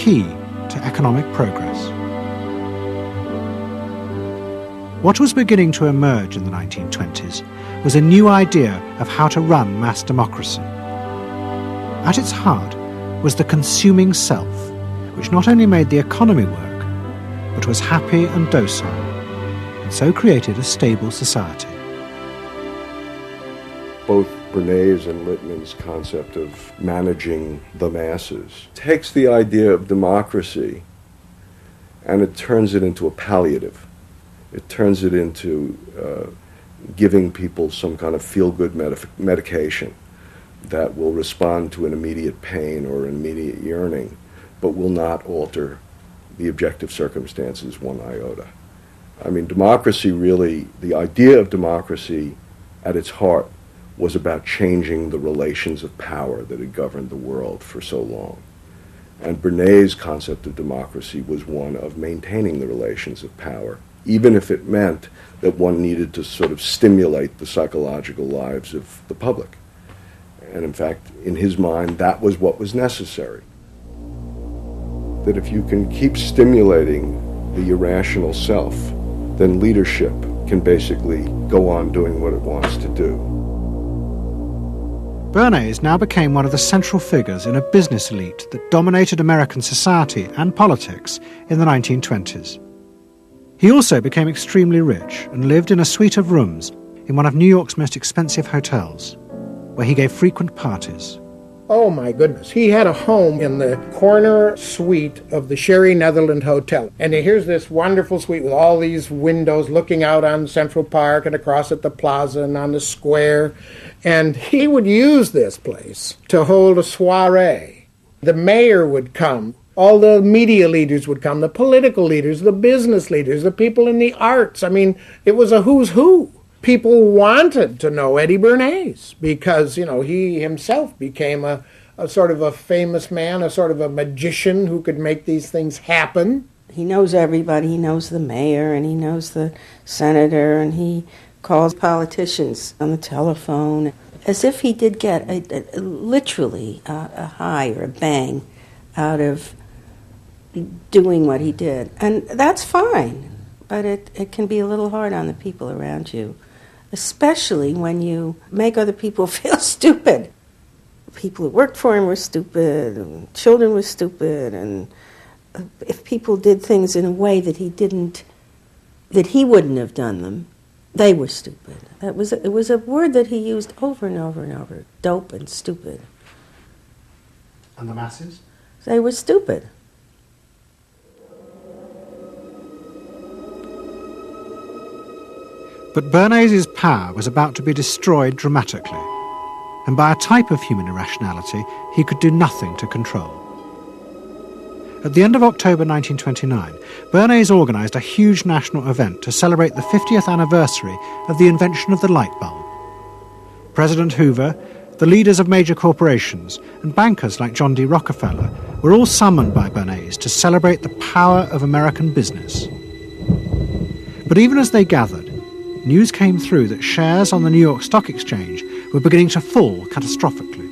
key to economic progress. What was beginning to emerge in the 1920s was a new idea of how to run mass democracy. At its heart was the consuming self, which not only made the economy work, but was happy and docile, and so created a stable society. Both Bernays and Littman's concept of managing the masses takes the idea of democracy and it turns it into a palliative. It turns it into giving people some kind of feel-good medication that will respond to an immediate pain or an immediate yearning, but will not alter the objective circumstances one iota. I mean, democracy really, the idea of democracy at its heart was about changing the relations of power that had governed the world for so long. And Bernays' concept of democracy was one of maintaining the relations of power, even if it meant that one needed to sort of stimulate the psychological lives of the public. And in fact, in his mind, that was what was necessary. That if you can keep stimulating the irrational self, then leadership can basically go on doing what it wants to do. Bernays now became one of the central figures in a business elite that dominated American society and politics in the 1920s. He also became extremely rich and lived in a suite of rooms in one of New York's most expensive hotels, where he gave frequent parties. Oh my goodness, he had a home in the corner suite of the Sherry Netherland Hotel. And here's this wonderful suite with all these windows looking out on Central Park and across at the plaza and on the square. And he would use this place to hold a soiree. The mayor would come. All the media leaders would come, the political leaders, the business leaders, the people in the arts. I mean, it was a who's who. People wanted to know Eddie Bernays because, you know, he himself became a sort of a famous man, a sort of a magician who could make these things happen. He knows everybody. He knows the mayor and he knows the senator and he calls politicians on the telephone as if he did get literally a high or a bang out of doing what he did. And that's fine, but it can be a little hard on the people around you, especially when you make other people feel stupid. People who worked for him were stupid, and children were stupid, and if people did things in a way that he wouldn't have done them, they were stupid. It was a word that he used over and over and over, dope and stupid. And the masses? They were stupid. But Bernays' power was about to be destroyed dramatically, and by a type of human irrationality he could do nothing to control. At the end of October 1929, Bernays organised a huge national event to celebrate the 50th anniversary of the invention of the light bulb. President Hoover, the leaders of major corporations, and bankers like John D. Rockefeller were all summoned by Bernays to celebrate the power of American business. But even as they gathered, news came through that shares on the New York Stock Exchange were beginning to fall catastrophically.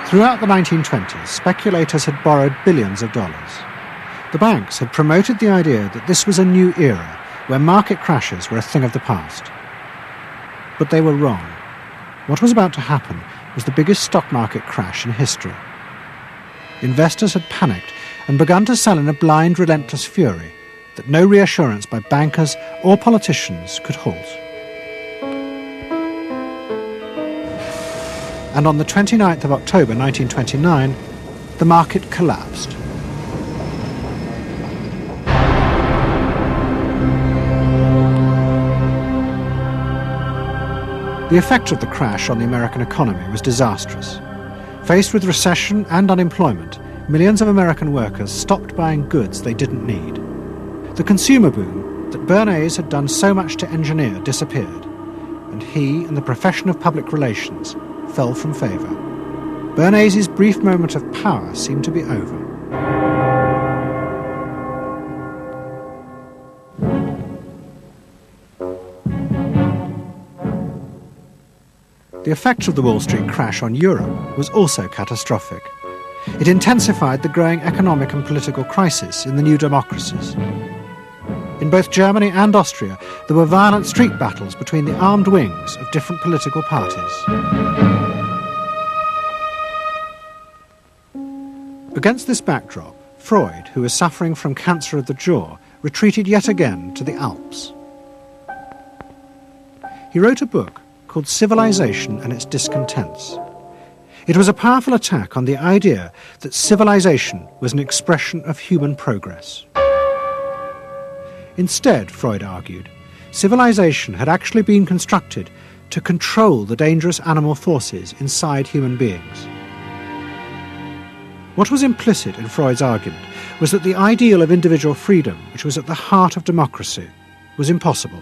Throughout the 1920s, speculators had borrowed billions of dollars. The banks had promoted the idea that this was a new era where market crashes were a thing of the past. But they were wrong. What was about to happen was the biggest stock market crash in history. Investors had panicked and begun to sell in a blind, relentless fury that no reassurance by bankers or politicians could halt. And on the 29th of October 1929, the market collapsed. The effect of the crash on the American economy was disastrous. Faced with recession and unemployment, millions of American workers stopped buying goods they didn't need. The consumer boom that Bernays had done so much to engineer disappeared, and he and the profession of public relations fell from favour. Bernays' brief moment of power seemed to be over. The The effect of the Wall Street crash on Europe was also catastrophic. It intensified the growing economic and political crisis in the new democracies. In both Germany and Austria, there were violent street battles between the armed wings of different political parties. Against this backdrop, Freud, who was suffering from cancer of the jaw, retreated yet again to the Alps. He wrote a book called Civilization and Its Discontents. It was a powerful attack on the idea that civilization was an expression of human progress. Instead, Freud argued, civilization had actually been constructed to control the dangerous animal forces inside human beings. What was implicit in Freud's argument was that the ideal of individual freedom, which was at the heart of democracy, was impossible.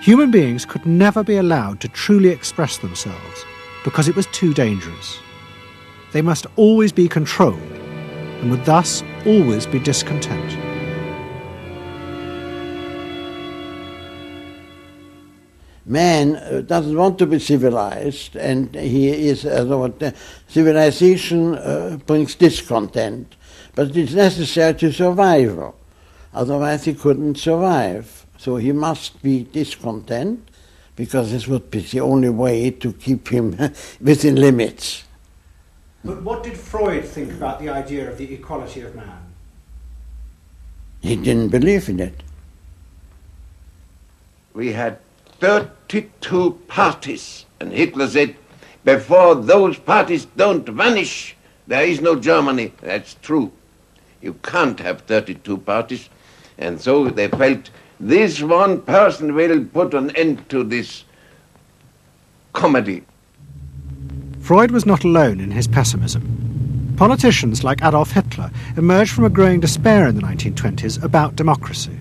Human beings could never be allowed to truly express themselves because it was too dangerous. They must always be controlled and would thus always be discontent. Man doesn't want to be civilized, and he is civilization brings discontent, but it's necessary to survival. Otherwise he couldn't survive. So he must be discontent, because this would be the only way to keep him within limits. But what did Freud think about the idea of the equality of man? He didn't believe in it. We had 32 parties, and Hitler said, before those parties don't vanish, there is no Germany. That's true. You can't have 32 parties, and so they felt this one person will put an end to this comedy. Freud was not alone in his pessimism. Politicians like Adolf Hitler emerged from a growing despair in the 1920s about democracy.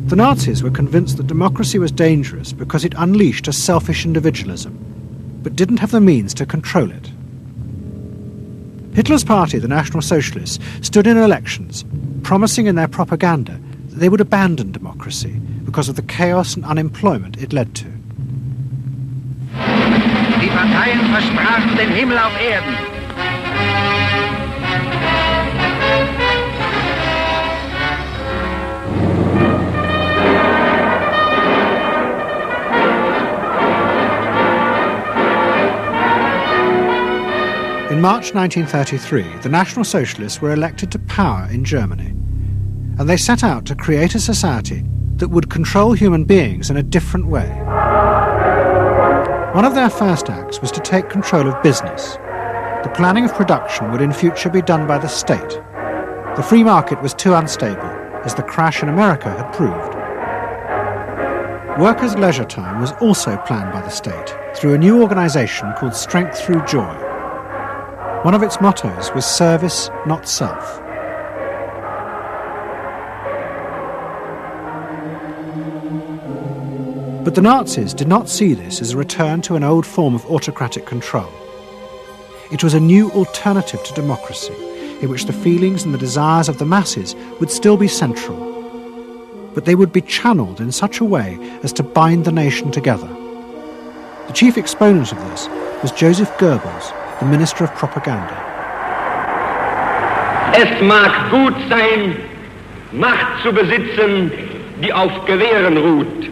The Nazis were convinced that democracy was dangerous because it unleashed a selfish individualism, but didn't have the means to control it. Hitler's party, the National Socialists, stood in elections, promising in their propaganda that they would abandon democracy because of the chaos and unemployment it led to. Die Parteien versprachen den Himmel auf Erden. In March 1933, the National Socialists were elected to power in Germany, and they set out to create a society that would control human beings in a different way. One of their first acts was to take control of business. The planning of production would in future be done by the state. The free market was too unstable, as the crash in America had proved. Workers' leisure time was also planned by the state through a new organisation called Strength Through Joy. One of its mottos was service, not self. But the Nazis did not see this as a return to an old form of autocratic control. It was a new alternative to democracy, in which the feelings and the desires of the masses would still be central, but they would be channeled in such a way as to bind the nation together. The chief exponent of this was Joseph Goebbels, the Minister of Propaganda. Es mag gut sein, Macht zu besitzen, die auf Gewehren ruht.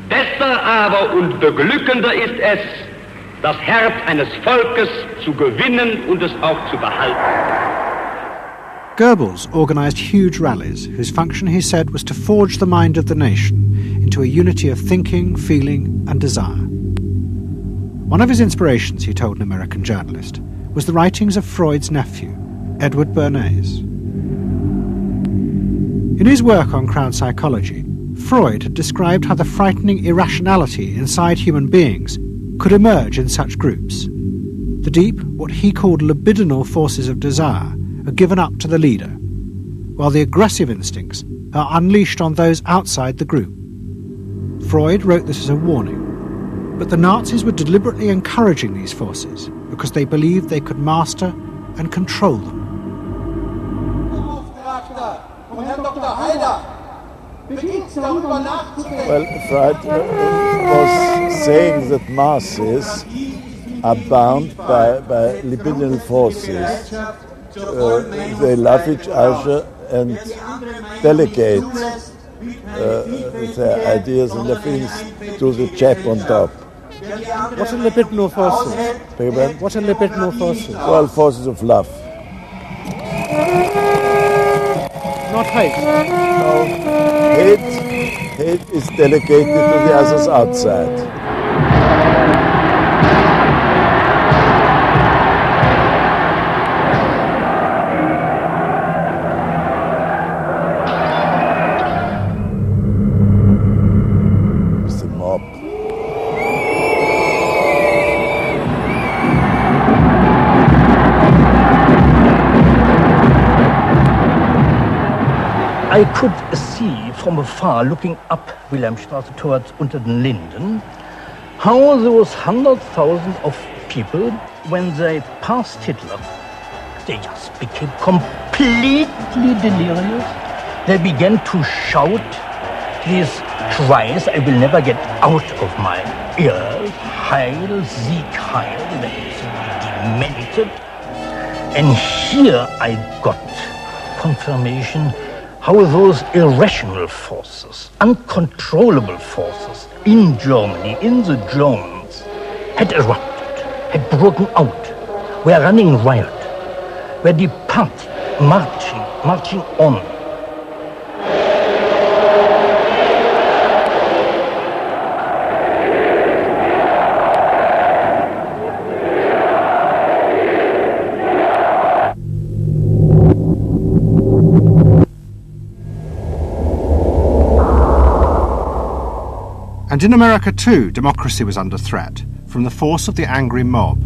Besser aber und beglückender ist es, das Herz eines Volkes zu gewinnen und es auch zu behalten. Goebbels organised huge rallies whose function, he said, was to forge the mind of the nation into a unity of thinking, feeling and desire. One of his inspirations, he told an American journalist, was the writings of Freud's nephew, Edward Bernays. In his work on crowd psychology, Freud had described how the frightening irrationality inside human beings could emerge in such groups. The deep, what he called libidinal forces of desire, are given up to the leader, while the aggressive instincts are unleashed on those outside the group. Freud wrote this as a warning. But the Nazis were deliberately encouraging these forces because they believed they could master and control them. Well, Freud was saying that masses are bound by libidinal forces. They love each other and delegate their ideas and their feelings to the chap on top. What are libidinal forces? What are libidinal forces? Well, forces of love. Not hate? No. Hate is delegated to the others outside. It's the mob. I could see from afar, looking up Wilhelmstraße towards unter den Linden, how those 100,000 of people, when they passed Hitler, they just became completely delirious. They began to shout these cries I will never get out of my ears. Heil, Sieg, Heil. They demented. And here I got confirmation how those irrational forces, uncontrollable forces in Germany, in the Germans, had erupted, had broken out, were running riot, were departing, marching on. And in America too, democracy was under threat from the force of the angry mob.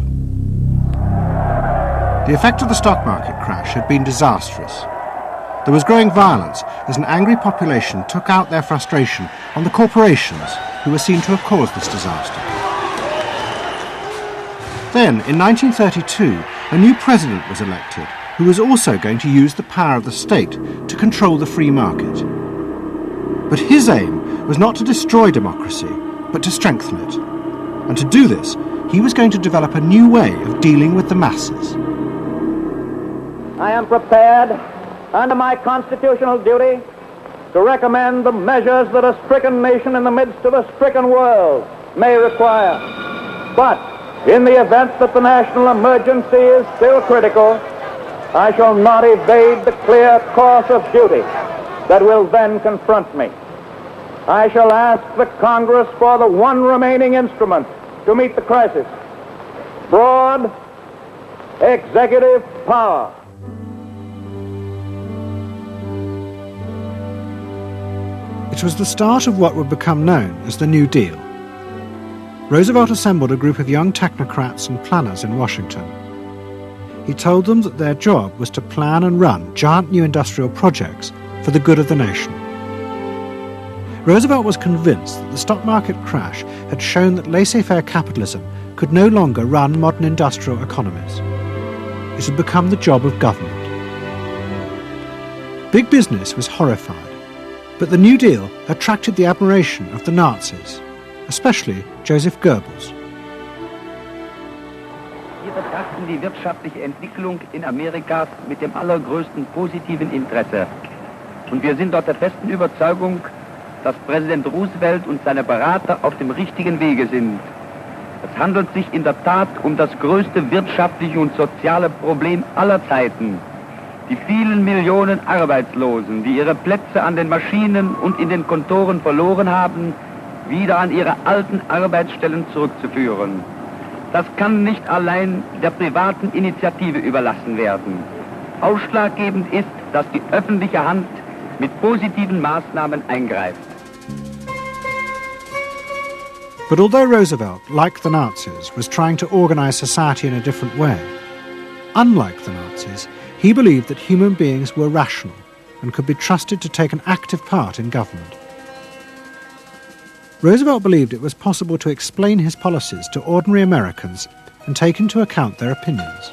The effect of the stock market crash had been disastrous. There was growing violence as an angry population took out their frustration on the corporations who were seen to have caused this disaster. Then, in 1932, a new president was elected who was also going to use the power of the state to control the free market. But his aim was not to destroy democracy, but to strengthen it. And to do this, he was going to develop a new way of dealing with the masses. I am prepared, under my constitutional duty, to recommend the measures that a stricken nation in the midst of a stricken world may require. But in the event that the national emergency is still critical, I shall not evade the clear course of duty that will then confront me. I shall ask the Congress for the one remaining instrument to meet the crisis: broad executive power. It was the start of what would become known as the New Deal. Roosevelt assembled a group of young technocrats and planners in Washington. He told them that their job was to plan and run giant new industrial projects for the good of the nation. Roosevelt was convinced that the stock market crash had shown that laissez-faire capitalism could no longer run modern industrial economies. It had become the job of government. Big business was horrified, but the New Deal attracted the admiration of the Nazis, especially Joseph Goebbels. Wir betrachten die wirtschaftliche Entwicklung in Amerika mit dem allergrößten positiven Interesse. Und wir sind dort der festen Überzeugung, dass Präsident Roosevelt und seine Berater auf dem richtigen Wege sind. Es handelt sich in der Tat um das größte wirtschaftliche und soziale Problem aller Zeiten. Die vielen Millionen Arbeitslosen, die ihre Plätze an den Maschinen und in den Kontoren verloren haben, wieder an ihre alten Arbeitsstellen zurückzuführen. Das kann nicht allein der privaten Initiative überlassen werden. Ausschlaggebend ist, dass die öffentliche Hand mit positiven Maßnahmen eingreift. But although Roosevelt, like the Nazis, was trying to organize society in a different way, unlike the Nazis, he believed that human beings were rational and could be trusted to take an active part in government. Roosevelt believed it was possible to explain his policies to ordinary Americans and take into account their opinions.